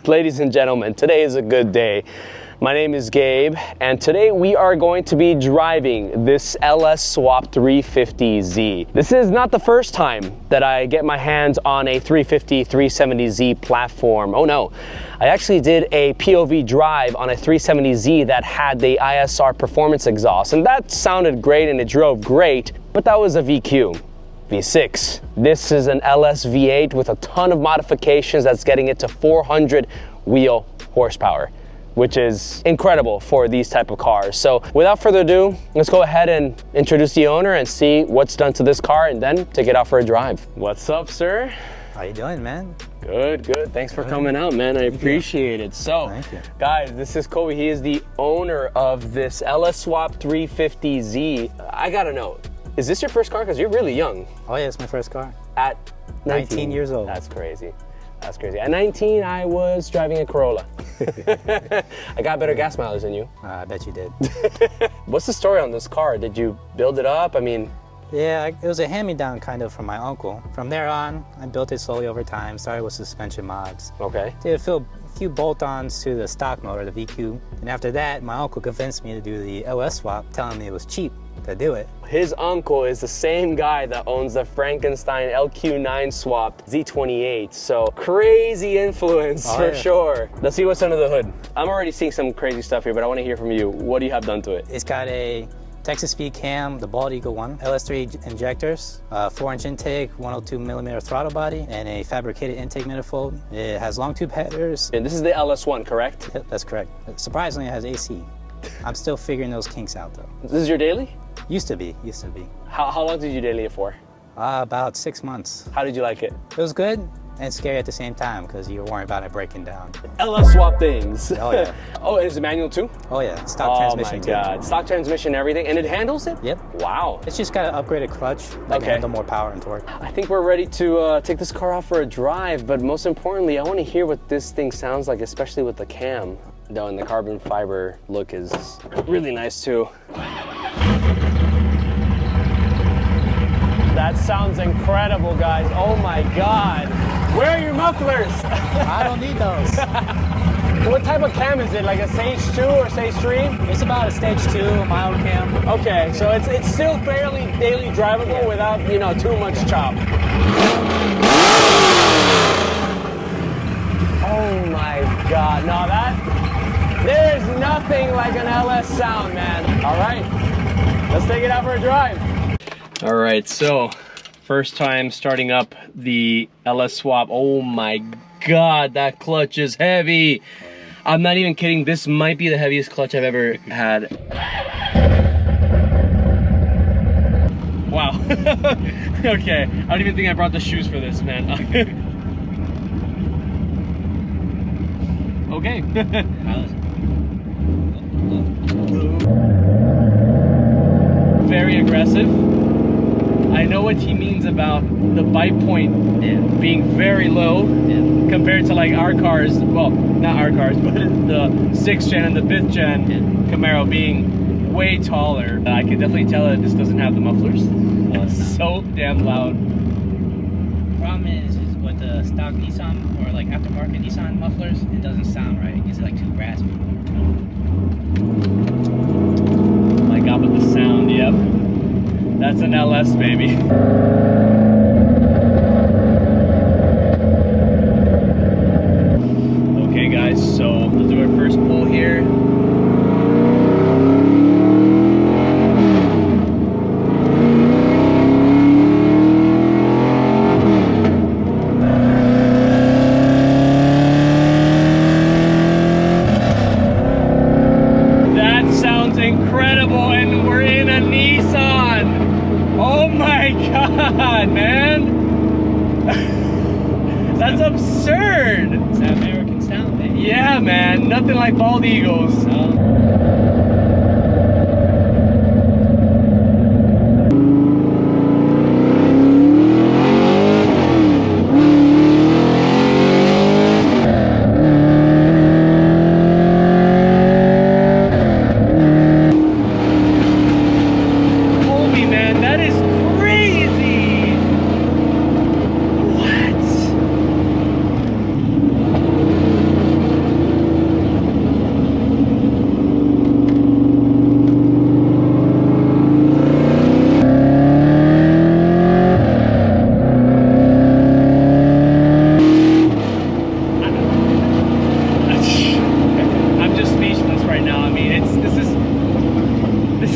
Ladies and gentlemen, today is a good day. My name is Gabe, and today we are going to be driving this LS Swap 350Z. This is not the first time that I get my hands on a 350, 370Z platform. Oh no, I actually did a POV drive on a 370Z that had the ISR performance exhaust, and that sounded great and it drove great, but that was a VQ. V6. This is an LS V8 with a ton of modifications that's getting it to 400 wheel horsepower, which is incredible for these type of cars. So without further ado, let's go ahead and introduce the owner and see what's done to this car and then take it out for a drive. What's up, sir? How you doing, man? Good, good. Thanks for coming out, man. I appreciate it. So, guys, this is Kobe. He is the owner of this LS Swap 350Z. I gotta know, is this your first car? Because you're really young. Oh yeah, it's my first car. At 19 years old. That's crazy. That's crazy. At 19, I was driving a Corolla. I got better gas mileage than you. I bet you did. What's the story on this car? Did you build it up? I mean... Yeah, it was a hand-me-down kind of from my uncle. From there on, I built it slowly over time, started with suspension mods. Okay. Did a few bolt-ons to the stock motor, the VQ. And after that, my uncle convinced me to do the LS swap, telling me it was cheap to do it. His uncle is the same guy that owns the Frankenstein LQ9 swap Z28. So crazy influence for sure. Let's see what's under the hood. I'm already seeing some crazy stuff here, but I want to hear from you. What do you have done to it? It's got a Texas speed cam, the Bald Eagle one, LS3 injectors, 4-inch intake, 102mm throttle body, and a fabricated intake manifold. It has long tube headers. And this is the LS1, correct? Yep, that's correct. Surprisingly, it has AC. I'm still figuring those kinks out though. This is your daily? Used to be. How long did you daily it for? About 6 months. How did you like it? It was good and scary at the same time because you were worried about it breaking down. LS swap things. Oh yeah. Oh, is it manual too? Oh yeah, stock transmission too. Oh my God, stock transmission, everything, and it handles it? Yep. Wow. It's just got an upgraded clutch that can handle more power and torque. I think we're ready to take this car out for a drive, but most importantly, I want to hear what this thing sounds like, especially with the cam. Though, and the carbon fiber look is really nice too. That sounds incredible, guys. Oh my God. Where are your mufflers? I don't need those. What type of cam is it? Like a Stage 2 or Stage 3? It's about a Stage 2, mild cam. Okay, so it's still fairly daily drivable without, you know, too much chop. Oh my God, no, there's nothing like an LS sound, man. All right, let's take it out for a drive. All right, so first time starting up the LS swap. Oh my God, that clutch is heavy. I'm not even kidding. This might be the heaviest clutch I've ever had. Wow. Okay, I don't even think I brought the shoes for this, man. Okay. Very aggressive. I know what he means about the bite point being very low compared to like our cars. Well, not our cars, but the 6th gen and the 5th gen Camaro being way taller. I can definitely tell that this doesn't have the mufflers. It's so damn loud. Problem is with the stock Nissan or like aftermarket Nissan mufflers, it doesn't sound right. It gets like too raspy. Oh my God, but the sound, yep. That's an LS, baby. Okay, guys, so let's do our first pull here. That sounds incredible, and we're in a Nissan. Oh my God, man. That's absurd. It's that American sound, baby. Yeah, man. Nothing like Bald Eagles.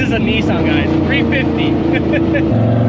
is a Nissan, guys, 350.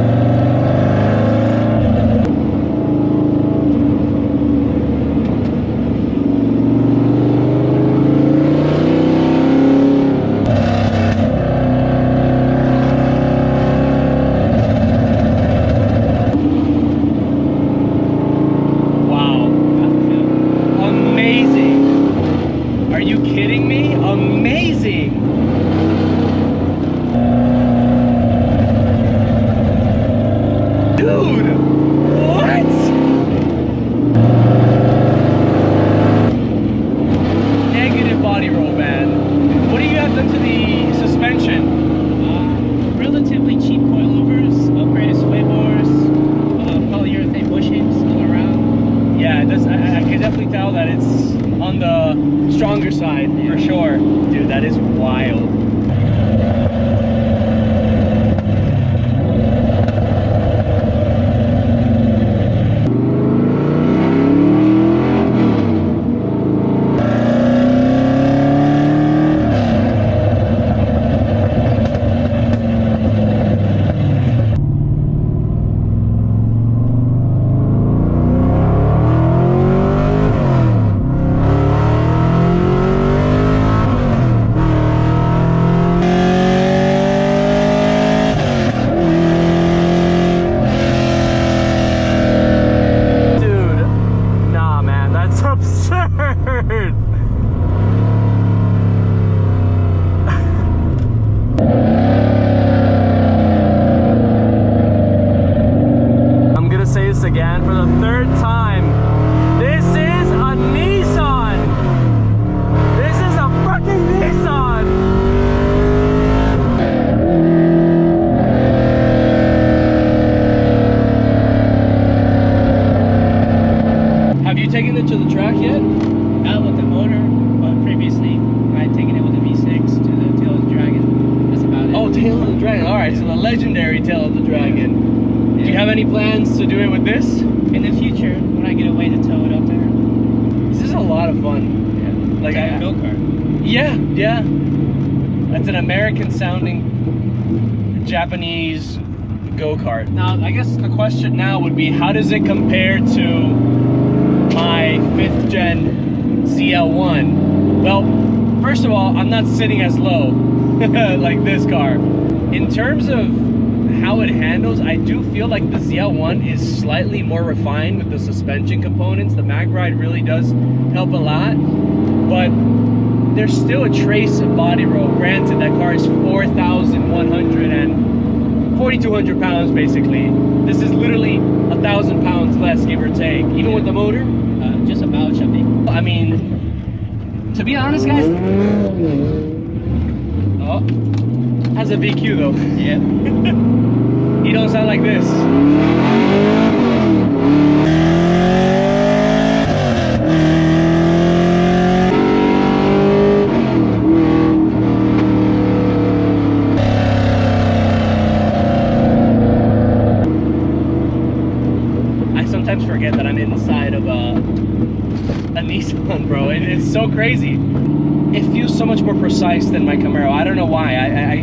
Stronger side, for sure. Dude, that is wild. Again for the third time. This is a Nissan. This is a fucking Nissan. Have you taken it to the track yet? Not with the motor, but previously I had taken it with the V6 to the Tail of the Dragon. That's about it. Oh, Tail of the Dragon. All right, so the legendary Tail of the Dragon. Do you have any plans to do it with this? In the future, when I get a way to tow it up there. This is a lot of fun. Yeah. Like a go-kart. Yeah, yeah. That's an American sounding Japanese go-kart. Now, I guess the question now would be, how does it compare to my 5th gen ZL1? Well, first of all, I'm not sitting as low like this car. In terms of how it handles, I do feel like the ZL1 is slightly more refined with the suspension components. The MacLeod really does help a lot, but there's still a trace of body roll. Granted, that car is 4,200 pounds basically. This is literally 1,000 pounds less, give or take, even with the motor. Just about, should be. I mean, to be honest, guys, oh, has a VQ though. Yeah. You don't sound like this. I sometimes forget that I'm inside of a Nissan, bro. It's so crazy. It feels so much more precise than my Camaro. I don't know why.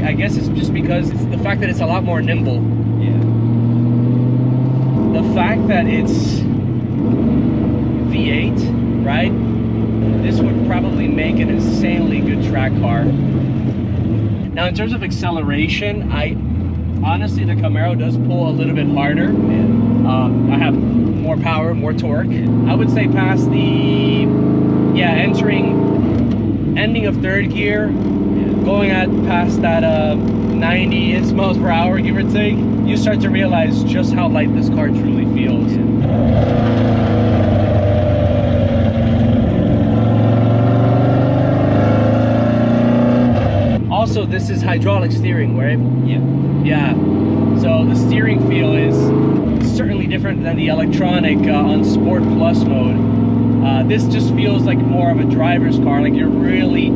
I guess it's just because it's the fact that it's a lot more nimble. Yeah. The fact that it's V8, right? This would probably make an insanely good track car. Now, in terms of acceleration, honestly, the Camaro does pull a little bit harder. I have more power, more torque. I would say past the, ending of 3rd gear, going at past that 90 miles per hour, give or take, you start to realize just how light this car truly feels. Also, this is hydraulic steering, right? Yeah. So the steering feel is certainly different than the electronic on Sport Plus mode. This just feels like more of a driver's car, like you're really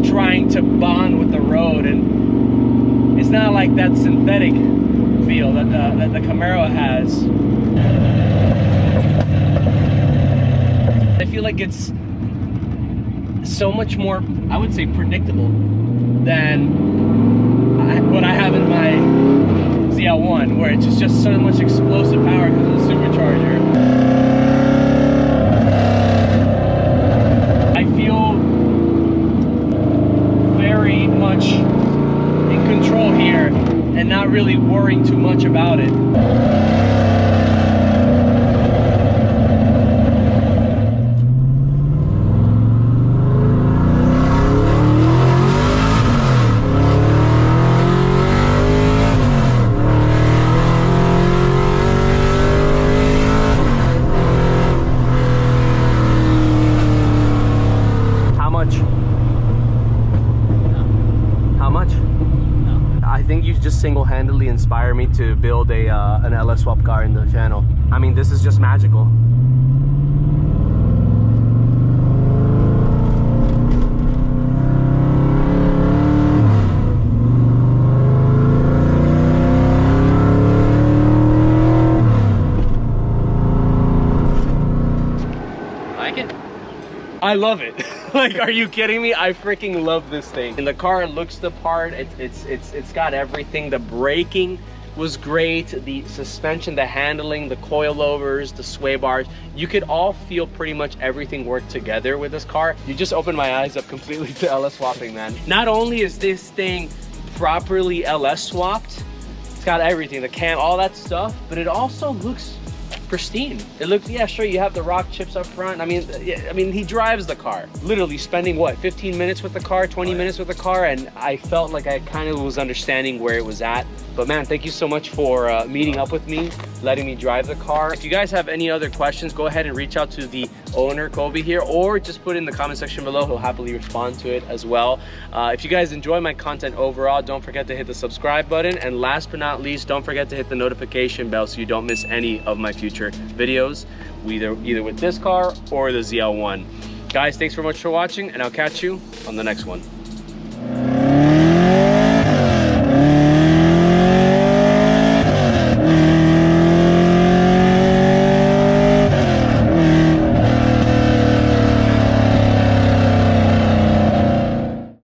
trying to bond with the road, and it's not like that synthetic feel that the Camaro has. I feel like it's so much more, I would say, predictable than what I have in my ZL1, where it's just so much explosive power because of the supercharger. I feel very much in control here and not really worrying too much about it. I think you just single-handedly inspire me to build a an LS swap car in the channel. I mean, this is just magical. Like it? I love it. Like, are you kidding me? I freaking love this thing. And the car looks the part. It's got everything. The braking was great. The suspension, the handling, the coilovers, the sway bars. You could all feel pretty much everything work together with this car. You just opened my eyes up completely to LS swapping, man. Not only is this thing properly LS swapped, it's got everything, the cam, all that stuff, but it also looks pristine. It looks, yeah, sure, you have the rock chips up front. I mean, he drives the car. Literally spending, what, 15 minutes with the car, 20 minutes with the car, and I felt like I kind of was understanding where it was at. But man, thank you so much for meeting up with me, letting me drive the car. If you guys have any other questions, go ahead and reach out to the owner, Kobe, here, or just put it in the comment section below. He'll happily respond to it as well. If you guys enjoy my content overall, don't forget to hit the subscribe button. And last but not least, don't forget to hit the notification bell so you don't miss any of my future videos, either with this car or the ZL1. Guys, thanks so much for watching, and I'll catch you on the next one.